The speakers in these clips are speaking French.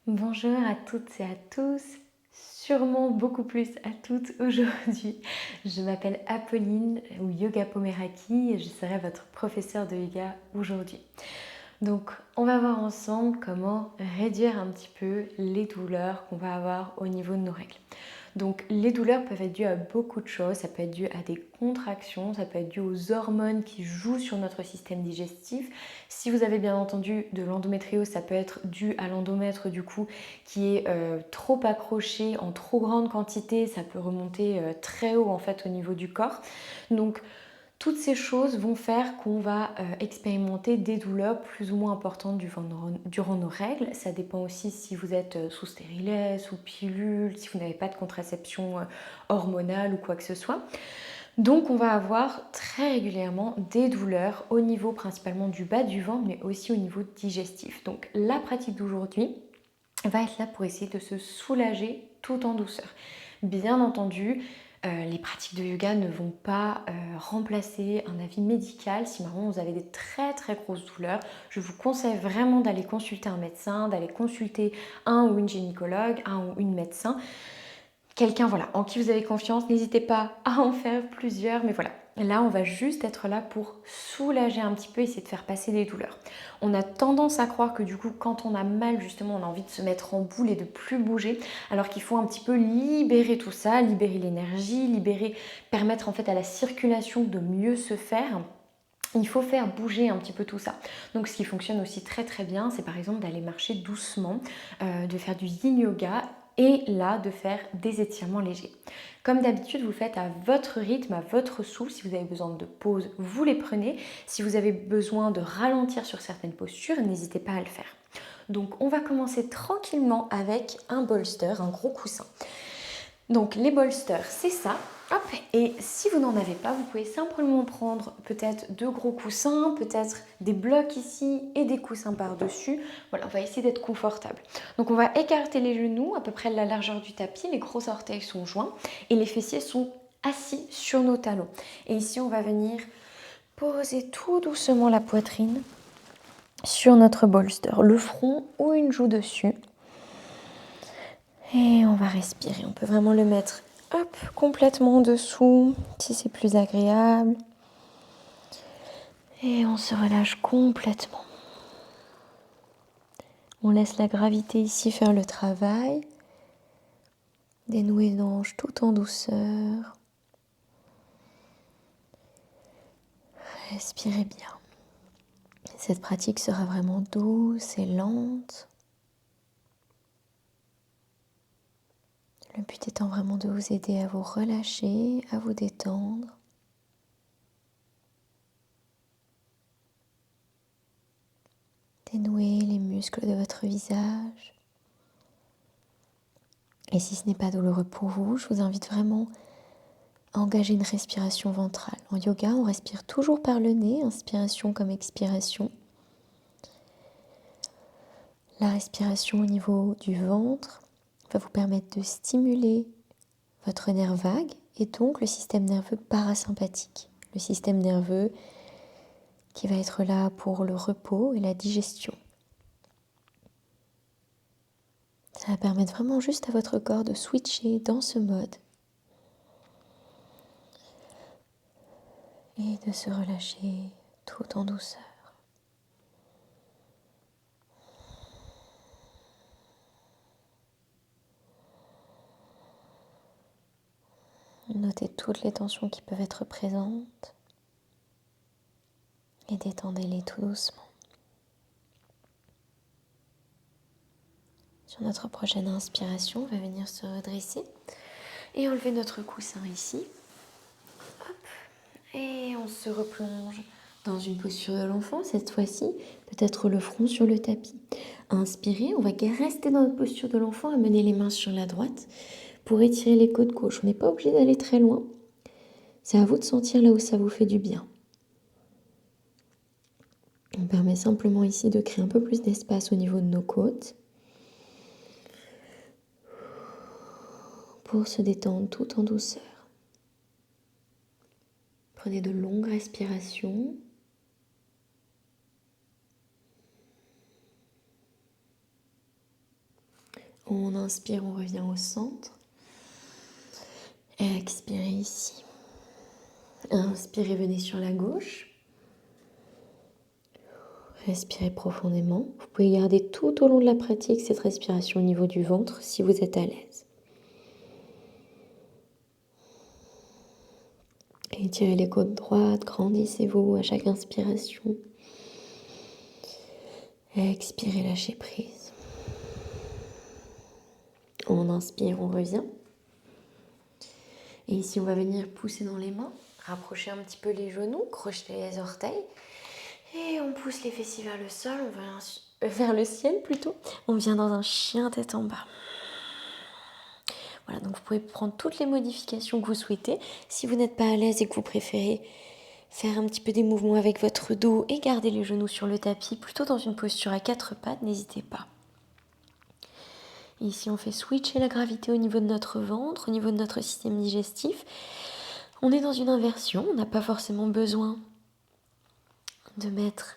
Bonjour à toutes et à tous, sûrement beaucoup plus à toutes aujourd'hui. Je m'appelle Apolline ou Yoga Pomeraki et je serai votre professeure de yoga aujourd'hui. Donc on va voir ensemble comment réduire un petit peu les douleurs qu'on va avoir au niveau de nos règles. Donc les douleurs peuvent être dues à beaucoup de choses, ça peut être dû à des contractions, ça peut être dû aux hormones qui jouent sur notre système digestif. Si vous avez bien entendu de l'endométriose, ça peut être dû à l'endomètre du coup qui est trop accroché en trop grande quantité, ça peut remonter très haut en fait au niveau du corps. Donc toutes ces choses vont faire qu'on va expérimenter des douleurs plus ou moins importantes durant nos règles. Ça dépend aussi si vous êtes sous stérilet, sous pilule, si vous n'avez pas de contraception hormonale ou quoi que ce soit. Donc on va avoir très régulièrement des douleurs au niveau principalement du bas du ventre, mais aussi au niveau digestif. Donc la pratique d'aujourd'hui va être là pour essayer de se soulager tout en douceur. Bien entendu, les pratiques de yoga ne vont pas remplacer un avis médical. Si vraiment vous avez des très très grosses douleurs, je vous conseille vraiment d'aller consulter un médecin, d'aller consulter un ou une gynécologue, un ou une médecin. Quelqu'un voilà, en qui vous avez confiance, n'hésitez pas à en faire plusieurs, mais voilà. Là, on va juste être là pour soulager un petit peu, essayer de faire passer les douleurs. On a tendance à croire que du coup, quand on a mal, justement, on a envie de se mettre en boule et de plus bouger, alors qu'il faut un petit peu libérer tout ça, libérer l'énergie, permettre en fait à la circulation de mieux se faire. Il faut faire bouger un petit peu tout ça. Donc ce qui fonctionne aussi très très bien, c'est par exemple d'aller marcher doucement, de faire du yin yoga et là de faire des étirements légers. Comme d'habitude, vous faites à votre rythme, à votre souffle. Si vous avez besoin de pauses, vous les prenez. Si vous avez besoin de ralentir sur certaines postures, n'hésitez pas à le faire. Donc on va commencer tranquillement avec un bolster, un gros coussin. Donc les bolsters, c'est ça. Hop. Et si vous n'en avez pas, vous pouvez simplement prendre peut-être deux gros coussins, peut-être des blocs ici et des coussins par-dessus. Voilà, on va essayer d'être confortable. Donc on va écarter les genoux à peu près de la largeur du tapis, les gros orteils sont joints et les fessiers sont assis sur nos talons. Et ici, on va venir poser tout doucement la poitrine sur notre bolster, le front ou une joue dessus. Et on va respirer. On peut vraiment le mettre hop, complètement en dessous, si c'est plus agréable. Et on se relâche complètement. On laisse la gravité ici faire le travail. Dénouer les hanches tout en douceur. Respirez bien. Cette pratique sera vraiment douce et lente. Le but étant vraiment de vous aider à vous relâcher, à vous détendre. Dénouer les muscles de votre visage. Et si ce n'est pas douloureux pour vous, je vous invite vraiment à engager une respiration ventrale. En yoga, on respire toujours par le nez, inspiration comme expiration. La respiration au niveau du ventre va vous permettre de stimuler votre nerf vague et donc le système nerveux parasympathique. Le système nerveux qui va être là pour le repos et la digestion. Ça va permettre vraiment juste à votre corps de switcher dans ce mode et de se relâcher tout en douceur. Notez toutes les tensions qui peuvent être présentes et détendez-les tout doucement. Sur notre prochaine inspiration, on va venir se redresser et enlever notre coussin ici. Hop. Et on se replonge dans une posture de l'enfant, cette fois-ci, peut-être le front sur le tapis. Inspirez, on va rester dans notre posture de l'enfant, amener les mains sur la droite pour étirer les côtes gauche. On n'est pas obligé d'aller très loin. C'est à vous de sentir là où ça vous fait du bien. On permet simplement ici de créer un peu plus d'espace au niveau de nos côtes pour se détendre tout en douceur. Prenez de longues respirations. On inspire, on revient au centre. Expirez ici. Inspirez, venez sur la gauche. Respirez profondément. Vous pouvez garder tout au long de la pratique cette respiration au niveau du ventre si vous êtes à l'aise. Étirez les côtes droites, grandissez-vous à chaque inspiration. Expirez, lâchez prise. On inspire, on revient. Et ici, on va venir pousser dans les mains, rapprocher un petit peu les genoux, crocheter les orteils. Et on pousse les fessiers vers le sol, on va vers le ciel plutôt. On vient dans un chien tête en bas. Voilà, donc vous pouvez prendre toutes les modifications que vous souhaitez. Si vous n'êtes pas à l'aise et que vous préférez faire un petit peu des mouvements avec votre dos et garder les genoux sur le tapis, plutôt dans une posture à 4 pattes, n'hésitez pas. Ici, on fait switcher la gravité au niveau de notre ventre, au niveau de notre système digestif. On est dans une inversion, on n'a pas forcément besoin de mettre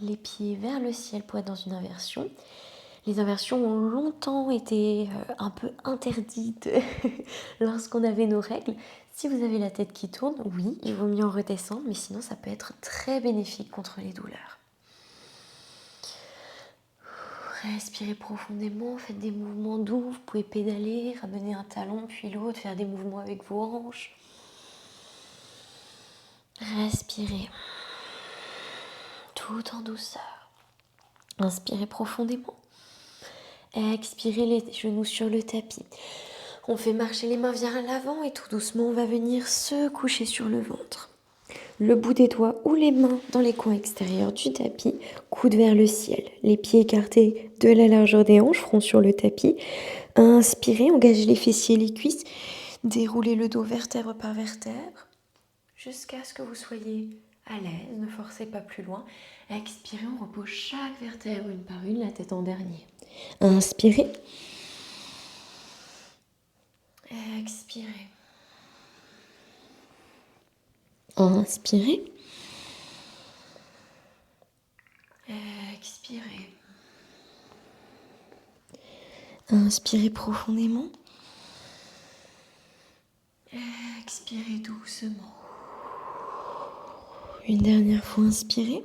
les pieds vers le ciel pour être dans une inversion. Les inversions ont longtemps été un peu interdites lorsqu'on avait nos règles. Si vous avez la tête qui tourne, oui, il vaut mieux en redescendre, mais sinon ça peut être très bénéfique contre les douleurs. Respirez profondément, faites des mouvements doux, vous pouvez pédaler, ramener un talon puis l'autre, faire des mouvements avec vos hanches. Respirez tout en douceur. Inspirez profondément. Expirez les genoux sur le tapis. On fait marcher les mains vers l'avant et tout doucement on va venir se coucher sur le ventre. Le bout des doigts ou les mains dans les coins extérieurs du tapis, coude vers le ciel. Les pieds écartés de la largeur des hanches, front sur le tapis. Inspirez, engagez les fessiers et les cuisses. Déroulez le dos vertèbre par vertèbre jusqu'à ce que vous soyez à l'aise. Ne forcez pas plus loin. Expirez, on repose chaque vertèbre une par une, la tête en dernier. Inspirez. Expirez. Inspirez. Expirez. Inspirez profondément. Expirez doucement. Une dernière fois, inspirez.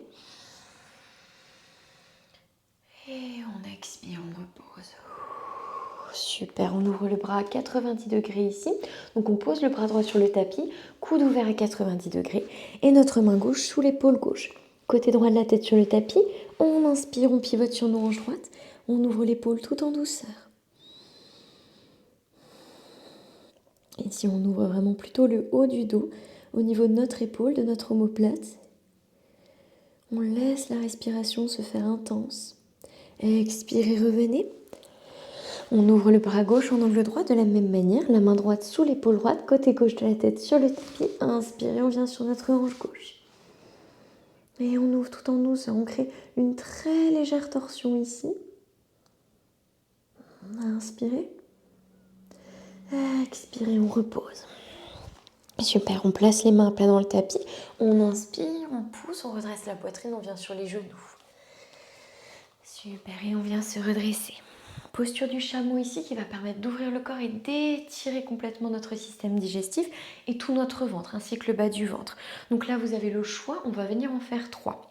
Et on expire, on repose. Super, on ouvre le bras à 90 degrés ici. Donc on pose le bras droit sur le tapis, coude ouvert à 90 degrés et notre main gauche sous l'épaule gauche. Côté droit de la tête sur le tapis, on inspire, on pivote sur nos hanches droites, on ouvre l'épaule tout en douceur. Ici on ouvre vraiment plutôt le haut du dos au niveau de notre épaule, de notre omoplate. On laisse la respiration se faire intense. Expirez, revenez. On ouvre le bras gauche en angle droit de la même manière, la main droite sous l'épaule droite, côté gauche de la tête sur le tapis. Inspirez, on vient sur notre hanche gauche. Et on ouvre tout en douceur, on crée une très légère torsion ici. Inspirez. Expirez, on repose. Super, on place les mains à plat dans le tapis. On inspire, on pousse, on redresse la poitrine, on vient sur les genoux. Super, et on vient se redresser. Posture du chameau ici qui va permettre d'ouvrir le corps et d'étirer complètement notre système digestif et tout notre ventre ainsi que le bas du ventre. Donc là vous avez le choix, on va venir en faire 3.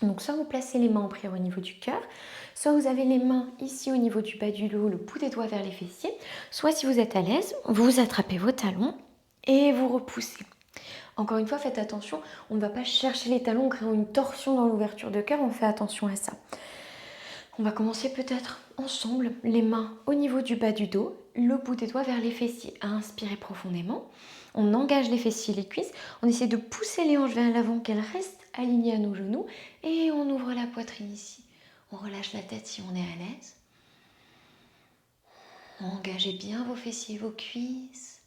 Donc soit vous placez les mains en prière au niveau du cœur, soit vous avez les mains ici au niveau du bas du dos, le bout des doigts vers les fessiers, soit si vous êtes à l'aise, vous attrapez vos talons et vous repoussez. Encore une fois, faites attention, on ne va pas chercher les talons en créant une torsion dans l'ouverture de cœur, on fait attention à ça. On va commencer peut-être ensemble, les mains au niveau du bas du dos, le bout des doigts vers les fessiers. Inspirez profondément, on engage les fessiers et les cuisses, on essaie de pousser les hanches vers l'avant, qu'elles restent alignées à nos genoux, et on ouvre la poitrine ici. On relâche la tête si on est à l'aise. Engagez bien vos fessiers et vos cuisses.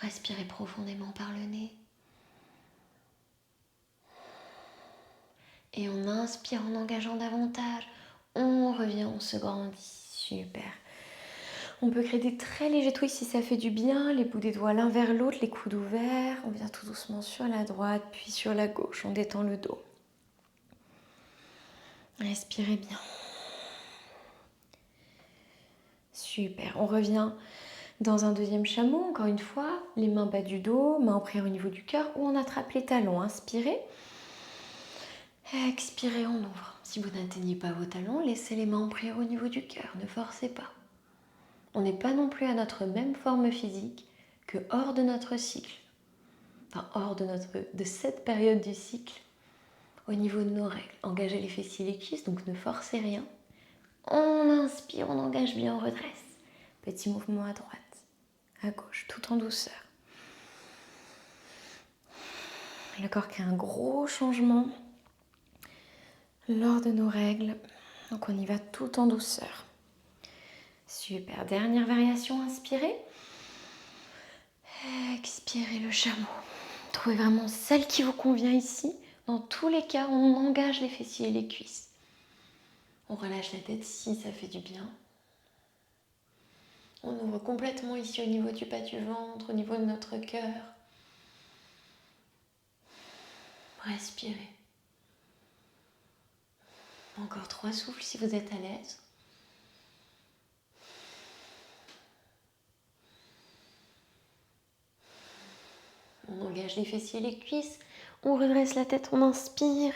Respirez profondément par le nez. Et on inspire en engageant davantage. On revient, on se grandit. Super. On peut créer des très légers twists si ça fait du bien. Les bouts des doigts l'un vers l'autre, les coudes ouverts. On vient tout doucement sur la droite, puis sur la gauche. On détend le dos. Respirez bien. Super. On revient dans un deuxième chameau, encore une fois, les mains bas du dos, mains en prière au niveau du cœur, ou on attrape les talons. Inspirez. Expirez, on ouvre. Si vous n'atteignez pas vos talons, laissez les mains en prière au niveau du cœur, ne forcez pas. On n'est pas non plus à notre même forme physique que hors de notre cycle, enfin hors de cette période du cycle, au niveau de nos règles. Engagez les fessiers et les cuisses, donc ne forcez rien. On inspire, on engage bien, on redresse. Petit mouvement à droite, à gauche, tout en douceur. Le corps crée un gros changement lors de nos règles, donc on y va tout en douceur. Super, dernière variation, inspirez. Expirez le chameau. Trouvez vraiment celle qui vous convient ici. Dans tous les cas, on engage les fessiers et les cuisses. On relâche la tête si ça fait du bien. On ouvre complètement ici au niveau du bas du ventre, au niveau de notre cœur. Respirez. Encore 3 souffles si vous êtes à l'aise. On engage les fessiers et les cuisses. On redresse la tête, on inspire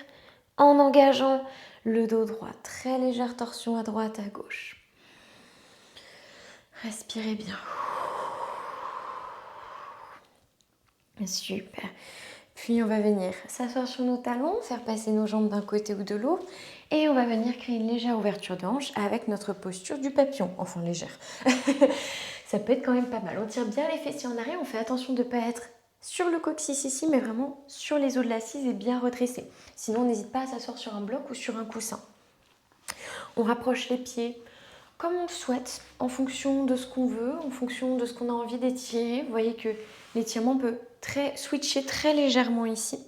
en engageant le dos droit. Très légère torsion à droite, à gauche. Respirez bien. Super. Puis on va venir s'asseoir sur nos talons, faire passer nos jambes d'un côté ou de l'autre. Et on va venir créer une légère ouverture de hanche avec notre posture du papillon. Enfin légère. Ça peut être quand même pas mal. On tire bien les fessiers en arrière. On fait attention de ne pas être sur le coccyx ici, mais vraiment sur les os de l'assise et bien redressé. Sinon, on n'hésite pas à s'asseoir sur un bloc ou sur un coussin. On rapproche les pieds comme on le souhaite, en fonction de ce qu'on veut, en fonction de ce qu'on a envie d'étirer. Vous voyez que l'étirement peut switcher très légèrement ici.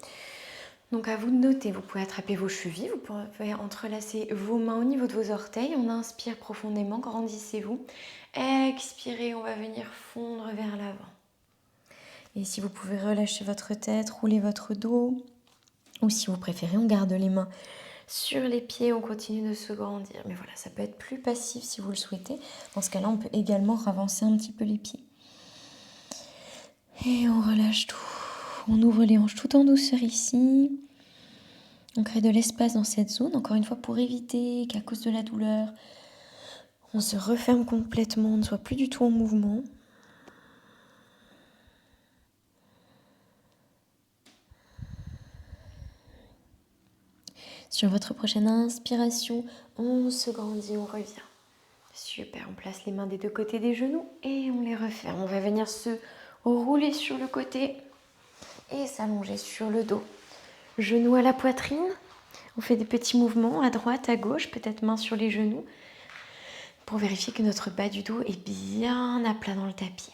Donc à vous de noter, vous pouvez attraper vos chevilles, vous pouvez entrelacer vos mains au niveau de vos orteils. On inspire profondément, grandissez-vous. Expirez, on va venir fondre vers l'avant. Et si vous pouvez relâcher votre tête, rouler votre dos, ou si vous préférez, on garde les mains sur les pieds, on continue de se grandir. Mais voilà, ça peut être plus passif si vous le souhaitez. Dans ce cas-là, on peut également ravancer un petit peu les pieds. Et on relâche tout. On ouvre les hanches tout en douceur ici. On crée de l'espace dans cette zone, encore une fois, pour éviter qu'à cause de la douleur, on se referme complètement, on ne soit plus du tout en mouvement. Sur votre prochaine inspiration, on se grandit, on revient. Super, on place les mains des deux côtés des genoux et on les referme. On va venir se rouler sur le côté et s'allonger sur le dos. Genoux à la poitrine, on fait des petits mouvements à droite, à gauche, peut-être main sur les genoux, pour vérifier que notre bas du dos est bien à plat dans le tapis.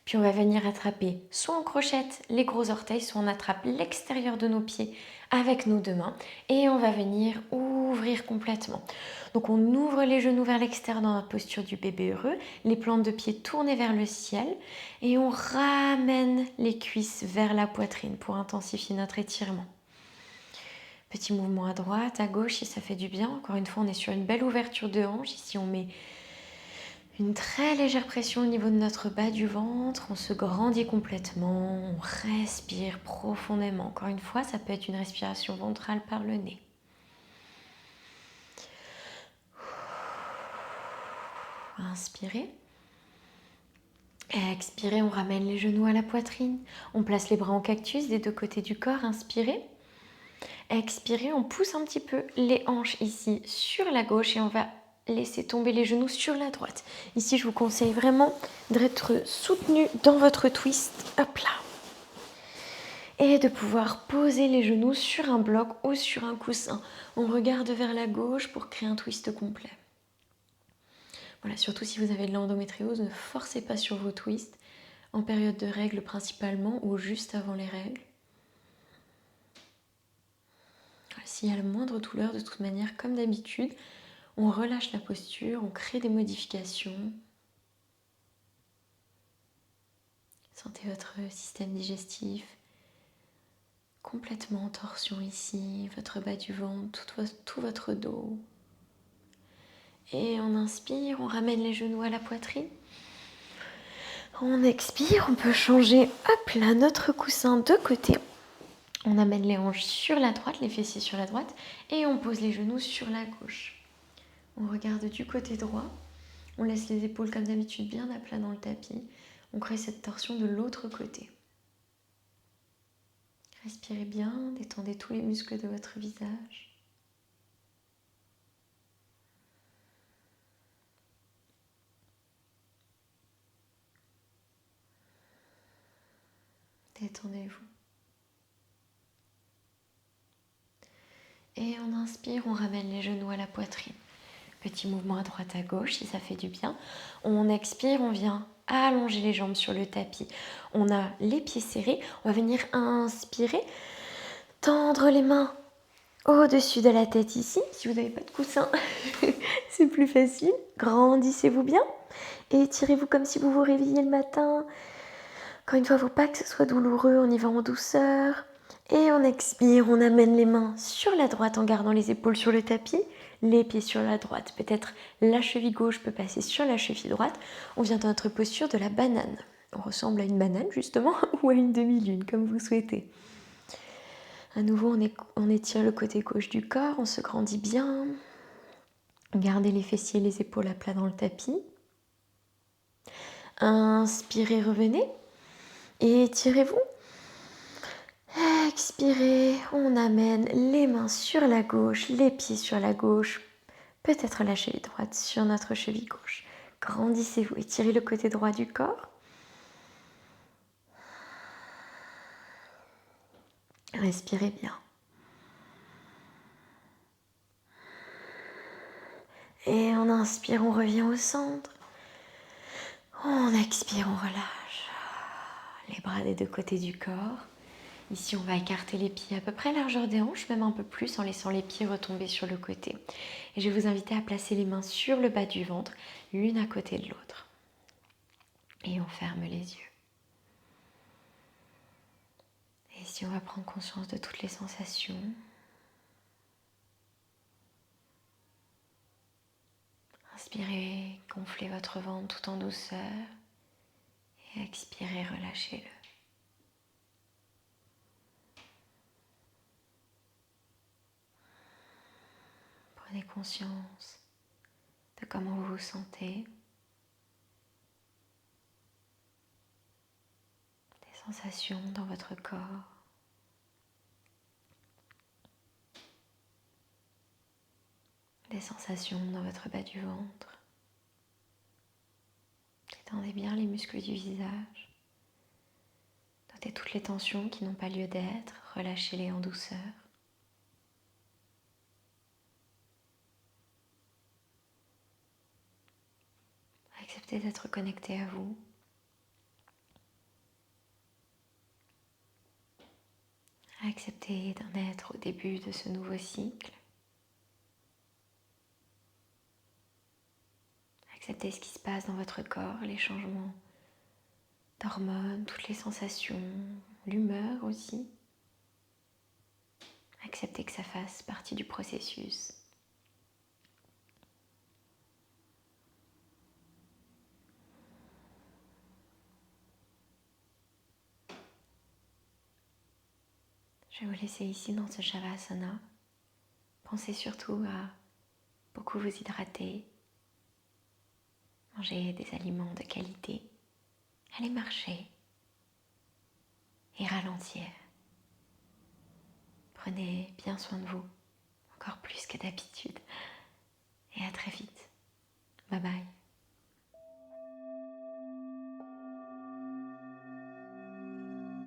Puis on va venir attraper, soit on crochette les gros orteils, soit on attrape l'extérieur de nos pieds avec nos deux mains et on va venir ouvrir complètement. Donc on ouvre les genoux vers l'extérieur dans la posture du bébé heureux, les plantes de pied tournées vers le ciel et on ramène les cuisses vers la poitrine pour intensifier notre étirement. Petit mouvement à droite, à gauche si ça fait du bien. Encore une fois, on est sur une belle ouverture de hanche. Ici, on met une très légère pression au niveau de notre bas du ventre, on se grandit complètement, on respire profondément. Encore une fois, ça peut être une respiration ventrale par le nez. Inspirez. Expirez, on ramène les genoux à la poitrine. On place les bras en cactus des deux côtés du corps. Inspirez. Expirez, on pousse un petit peu les hanches ici sur la gauche et on va laissez tomber les genoux sur la droite. Ici, je vous conseille vraiment d'être soutenu dans votre twist. Hop là. Et de pouvoir poser les genoux sur un bloc ou sur un coussin. On regarde vers la gauche pour créer un twist complet. Voilà, surtout si vous avez de l'endométriose, ne forcez pas sur vos twists. En période de règles principalement ou juste avant les règles. S'il y a la moindre douleur, de toute manière, comme d'habitude, on relâche la posture, on crée des modifications. Sentez votre système digestif complètement en torsion ici, votre bas du ventre, tout votre dos. Et on inspire, on ramène les genoux à la poitrine. On expire, on peut changer, hop là, notre coussin de côté. On amène les hanches sur la droite, les fessiers sur la droite, et on pose les genoux sur la gauche. On regarde du côté droit, on laisse les épaules comme d'habitude bien à plat dans le tapis. On crée cette torsion de l'autre côté. Respirez bien, détendez tous les muscles de votre visage. Détendez-vous. Et on inspire, on ramène les genoux à la poitrine. Petit mouvement à droite à gauche si ça fait du bien. On expire, on vient allonger les jambes sur le tapis. On a les pieds serrés. On va venir inspirer, tendre les mains au-dessus de la tête ici. Si vous n'avez pas de coussin, c'est plus facile. Grandissez-vous bien et étirez-vous comme si vous vous réveilliez le matin. Encore une fois, il ne faut pas que ce soit douloureux. On y va en douceur. Et on expire, on amène les mains sur la droite en gardant les épaules sur le tapis, les pieds sur la droite. Peut-être la cheville gauche peut passer sur la cheville droite. On vient dans notre posture de la banane. On ressemble à une banane justement ou à une demi-lune, comme vous souhaitez. À nouveau, on étire le côté gauche du corps, on se grandit bien. Gardez les fessiers et les épaules à plat dans le tapis. Inspirez, revenez et étirez-vous. Expirez, on amène les mains sur la gauche, les pieds sur la gauche, peut-être la cheville droite sur notre cheville gauche. Grandissez-vous, étirez le côté droit du corps. Respirez bien. Et on inspire, on revient au centre. On expire, on relâche les bras des deux côtés du corps. Ici, on va écarter les pieds à peu près largeur des hanches, même un peu plus, en laissant les pieds retomber sur le côté. Et je vais vous inviter à placer les mains sur le bas du ventre, l'une à côté de l'autre. Et on ferme les yeux. Et ici, on va prendre conscience de toutes les sensations. Inspirez, gonflez votre ventre tout en douceur. Et expirez, relâchez-le. Prenez conscience de comment vous vous sentez. Des sensations dans votre corps. Des sensations dans votre bas du ventre. Détendez bien les muscles du visage. Notez toutes les tensions qui n'ont pas lieu d'être. Relâchez-les en douceur. Acceptez d'être connecté à vous. Acceptez d'en être au début de ce nouveau cycle. Acceptez ce qui se passe dans votre corps, les changements d'hormones, toutes les sensations, l'humeur aussi. Acceptez que ça fasse partie du processus. Je vais vous laisser ici dans ce Shavasana. Pensez surtout à beaucoup vous hydrater, manger des aliments de qualité, aller marcher et ralentir. Prenez bien soin de vous, encore plus que d'habitude. Et à très vite. Bye bye.